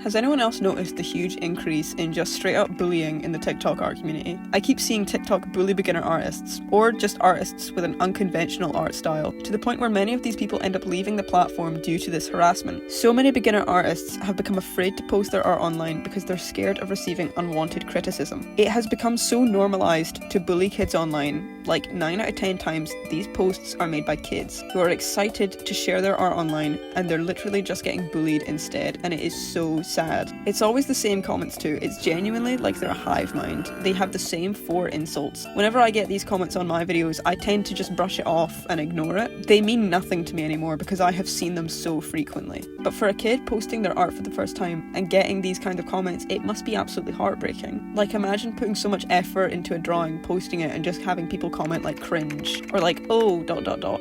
Has anyone else noticed the huge increase in just straight up bullying in the TikTok art community? I keep seeing TikTok bully beginner artists, or just artists with an unconventional art style, to the point where many of these people end up leaving the platform due to this harassment. So many beginner artists have become afraid to post their art online because they're scared of receiving unwanted criticism. It has become so normalised to bully kids online, like 9 out of 10 times these posts are made by kids who are excited to share their art online, and they're literally just getting bullied instead, and it is so sad. It's always the same comments too. It's genuinely like they're a hive mind. They have the same 4 insults. Whenever I get these comments on my videos, I tend to just brush it off and ignore it. They mean nothing to me anymore because I have seen them so frequently. But for a kid posting their art for the first time and getting these kind of comments, it must be absolutely heartbreaking. Like, imagine putting so much effort into a drawing, posting it, and just having people comment like cringe or like, oh ...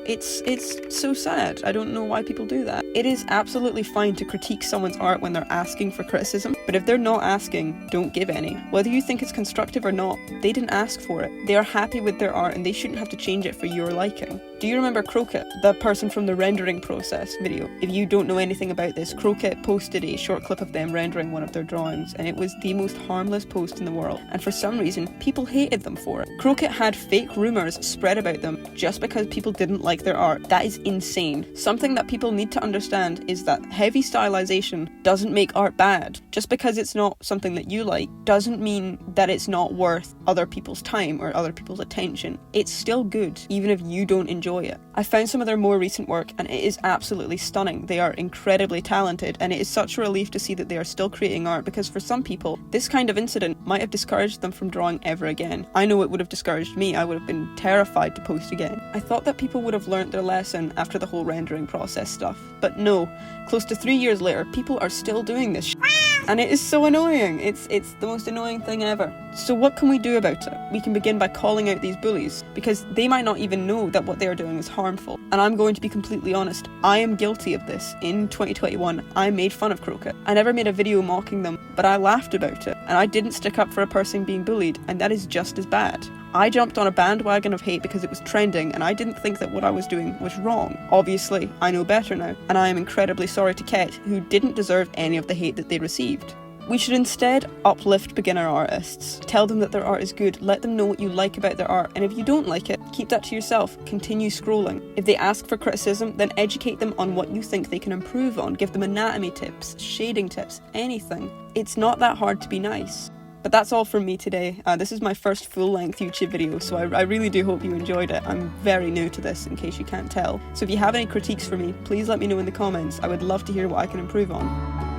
It's so sad. I don't know why people do that. It is absolutely fine to critique someone's art when they're asking for criticism, but if they're not asking, don't give any. Whether you think it's constructive or not, they didn't ask for it. They are happy with their art and they shouldn't have to change it for your liking. Do you remember Croquet, the person from the rendering process video? If you don't know anything about this, Croquet posted a short clip of them rendering one of their drawings, and it was the most harmless post in the world, and for some reason, people hated them for it. Croquet had fake rumours spread about them just because people didn't like their art. That is insane. Something that people need to understand is that heavy stylization doesn't make art bad. Just because it's not something that you like doesn't mean that it's not worth other people's time or other people's attention. It's still good, even if you don't enjoy it. I found some of their more recent work and it is absolutely stunning. They are incredibly talented, and it is such a relief to see that they are still creating art, because for some people, this kind of incident might have discouraged them from drawing ever again. I know it would have discouraged me. I would have been terrified to post again. I thought that people would have learnt their lesson after the whole rendering process stuff, but no. Close to 3 years later, people are still doing this and it is so annoying. It's the most annoying thing ever. So what can we do about it? We can begin by calling out these bullies, because they might not even know that what they are doing is harmful. And I'm going to be completely honest, I am guilty of this. In 2021, I made fun of Croquet. I never made a video mocking them, but I laughed about it, and I didn't stick up for a person being bullied, and that is just as bad. I jumped on a bandwagon of hate because it was trending, and I didn't think that what I was doing was wrong. Obviously, I know better now, and I am incredibly sorry to Ket, who didn't deserve any of the hate that they received. We should instead uplift beginner artists. Tell them that their art is good, let them know what you like about their art, and if you don't like it, keep that to yourself. Continue scrolling. If they ask for criticism, then educate them on what you think they can improve on. Give them anatomy tips, shading tips, anything. It's not that hard to be nice. But that's all from me today. This is my first full-length YouTube video, so I really do hope you enjoyed it. I'm very new to this, in case you can't tell. So if you have any critiques for me, please let me know in the comments. I would love to hear what I can improve on.